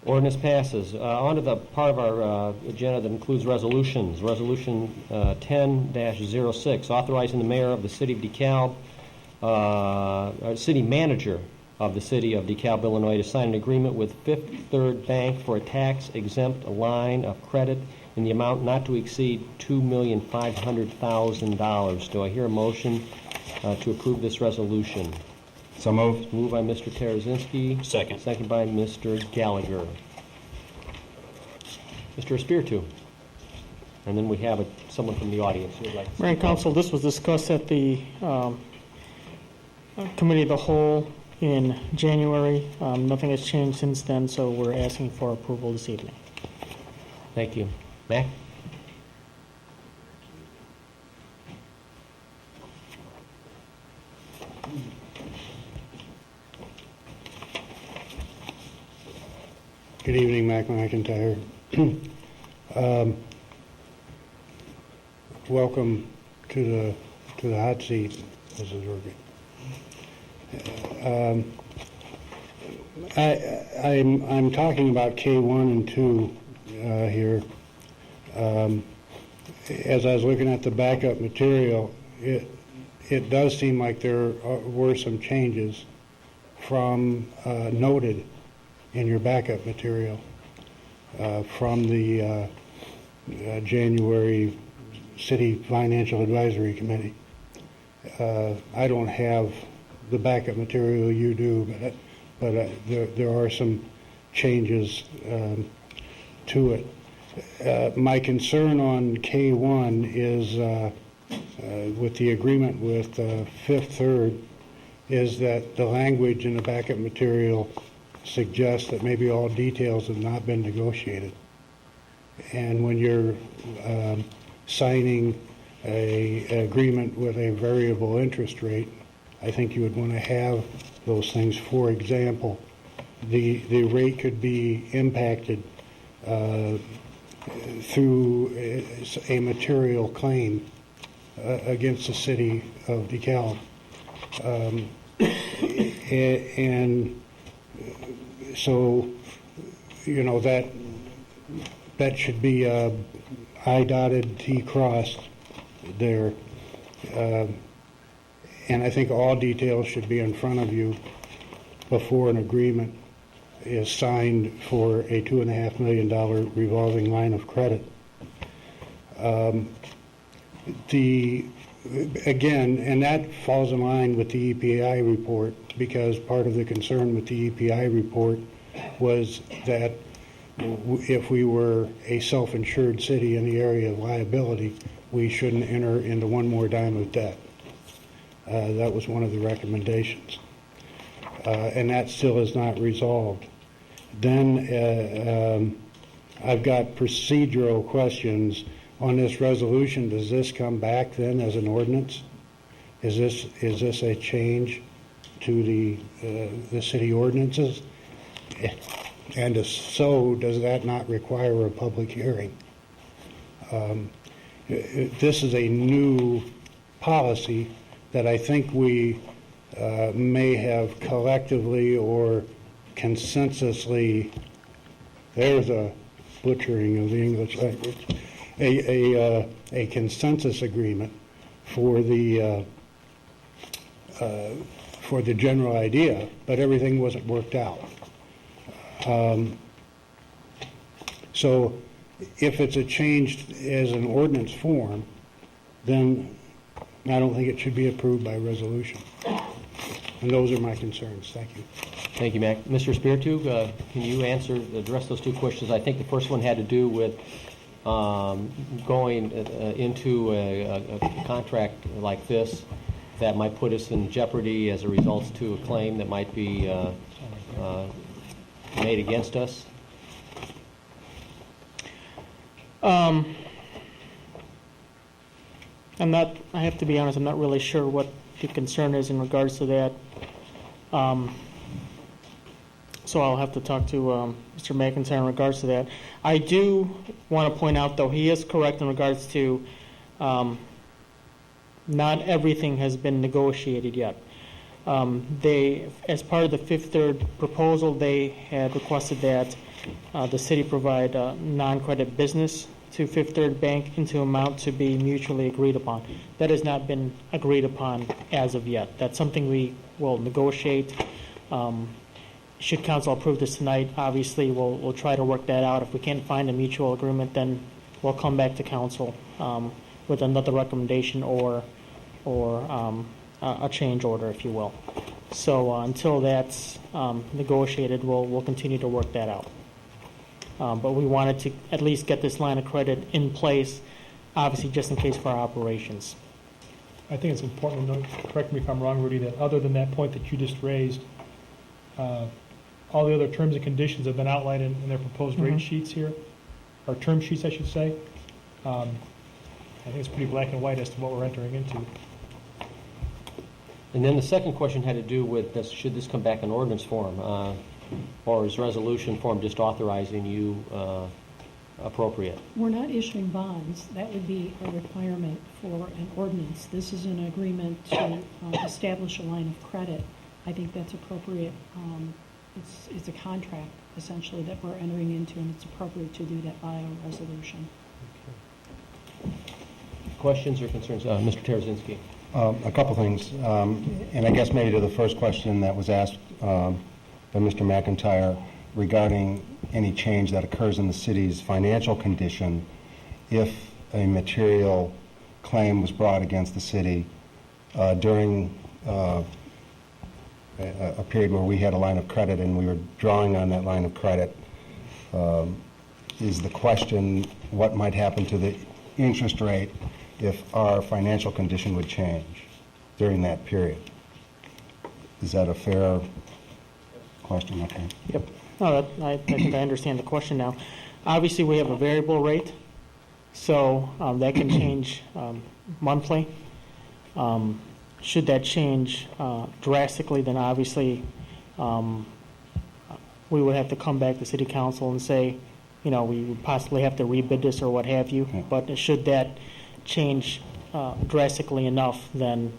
Ordinance passes. On to the part of our agenda that includes resolutions. Resolution 10-06, authorizing the mayor of the city of DeKalb, city manager of the city of DeKalb, Illinois, to sign an agreement with Fifth Third Bank for a tax-exempt line of credit in the amount not to exceed $2,500,000. Do I hear a motion to approve this resolution? So moved. Moved by Mr. Tarazinski. Second. Second by Mr. Gallagher. Mr. Espiritu. And then we have someone from the audience who would like to Mayor and Council, this was discussed at the Committee of the Whole in January. Nothing has changed since then, so we're asking for approval this evening. Thank you. Mac? Good evening, Mac McIntyre. Welcome to the hot seat, Mrs. Irving. I'm talking about K1 and 2 here. As I was looking at the backup material, it does seem like there were some changes from noted in your backup material from the January City Financial Advisory Committee. I don't have the backup material you do, but there are some changes to it. My concern on K1 is with the agreement with Fifth Third is that the language in the backup material suggests that maybe all details have not been negotiated. And when you're signing an agreement with a variable interest rate, I think you would want to have those things. For example, the rate could be impacted through a material claim against the city of DeKalb. And so, you know, that should be I dotted, T crossed there. And I think all details should be in front of you before an agreement is signed for a $2.5 million revolving line of credit. Again, and that falls in line with the EPI report, because part of the concern with the EPI report was that if we were a self-insured city in the area of liability, we shouldn't enter into one more dime of debt. That was one of the recommendations. And that still is not resolved. Then I've got procedural questions on this resolution. Does this come back then as an ordinance? Is this a change to the city ordinances? And if so, does that not require a public hearing? This is a new policy that I think we may have collectively or consensusly, there's a butchering of the English language, a consensus agreement for the general idea, but everything wasn't worked out. So if it's a change as an ordinance form, then I don't think it should be approved by resolution. And those are my concerns. Thank you. Thank you, Mac. Mr. Espiritu, can you address those two questions? I think the first one had to do with going into a contract like this that might put us in jeopardy as a result to a claim that might be made against us. I have to be honest, I'm not really sure what the concern is in regards to that. So I'll have to talk to Mr. McIntyre in regards to that. I do want to point out, though, he is correct in regards to not everything has been negotiated yet. They, as part of the Fifth Third proposal, they had requested that the city provide non-credit business to Fifth Third Bank into amount to be mutually agreed upon. That has not been agreed upon as of yet. That's something we will negotiate. Should council approve this tonight, obviously, we'll try to work that out. If we can't find a mutual agreement, then we'll come back to council with another recommendation or a change order, if you will. So until that's negotiated, we'll continue to work that out. But we wanted to at least get this line of credit in place, obviously just in case for our operations. I think it's important to note, correct me if I'm wrong, Rudy, that other than that point that you just raised, all the other terms and conditions have been outlined in their proposed rate sheets here, or term sheets, I should say. I think it's pretty black and white as to what we're entering into. And then the second question had to do with this, should this come back in ordinance form, or is resolution form just authorizing you appropriate? We're not issuing bonds. That would be a requirement for an ordinance. This is an agreement to establish a line of credit. I think that's appropriate. It's a contract, essentially, that we're entering into, and it's appropriate to do that by a resolution. Questions or concerns? Mr. Tarazinski. A couple things, and I guess maybe to the first question that was asked by Mr. McIntyre regarding any change that occurs in the city's financial condition if a material claim was brought against the city during a period where we had a line of credit and we were drawing on that line of credit. Is the question what might happen to the interest rate if our financial condition would change during that period? Is that a fair question? Okay. Yep. No, I think I understand the question now. Obviously, we have a variable rate, so that can change monthly. Should that change drastically, then obviously we would have to come back to City Council and say, we would possibly have to rebid this or what have you. Okay. But should that change drastically enough, then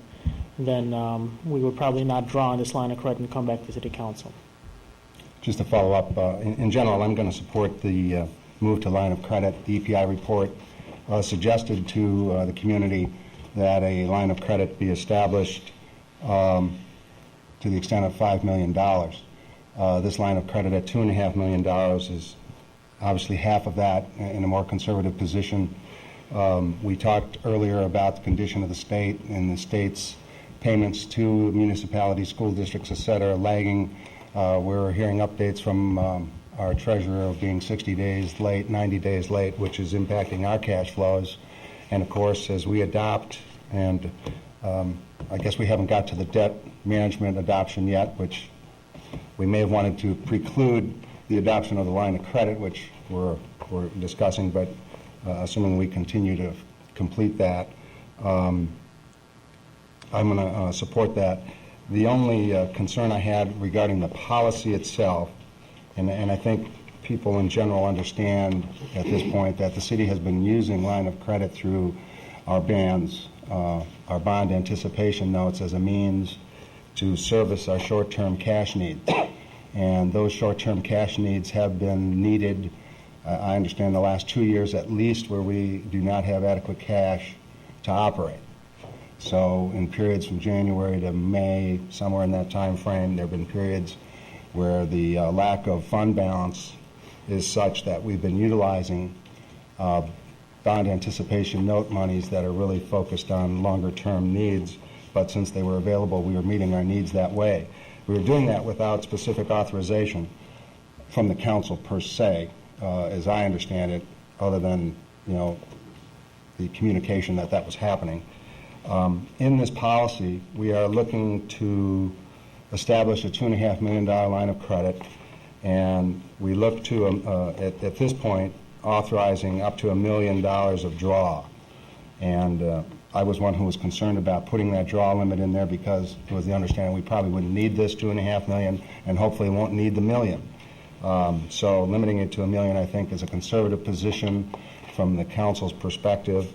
we would probably not draw on this line of credit and come back to City Council. Just to follow up, in general, I'm going to support the move to line of credit. The EPI report suggested to the community that a line of credit be established to the extent of $5 million. This line of credit at $2.5 million is obviously half of that in a more conservative position. We talked earlier about the condition of the state and the state's payments to municipalities, school districts, et cetera, lagging. We're hearing updates from our treasurer of being 60 days late, 90 days late, which is impacting our cash flows. And of course, as we adopt, and I guess we haven't got to the debt management adoption yet, which we may have wanted to preclude the adoption of the line of credit, which we're discussing, but assuming we continue to complete that, I'm going to support that. The only concern I had regarding the policy itself, and I think people in general understand at this point that the city has been using line of credit through our bands, our bond anticipation notes, as a means to service our short-term cash needs. And those short-term cash needs have been needed, I understand, the last 2 years at least, where we do not have adequate cash to operate. So in periods from January to May, somewhere in that time frame, there have been periods where the lack of fund balance is such that we've been utilizing bond anticipation note monies that are really focused on longer-term needs, but since they were available, we were meeting our needs that way. We were doing that without specific authorization from the council per se, as I understand it, other than, the communication that was happening. In this policy, we are looking to establish a $2.5 million line of credit, and we look to, at this point, authorizing up to $1 million of draw. And I was one who was concerned about putting that draw limit in there because it was the understanding we probably wouldn't need this $2.5 million and hopefully won't need the $1 million. So limiting it to $1 million, I think, is a conservative position from the council's perspective.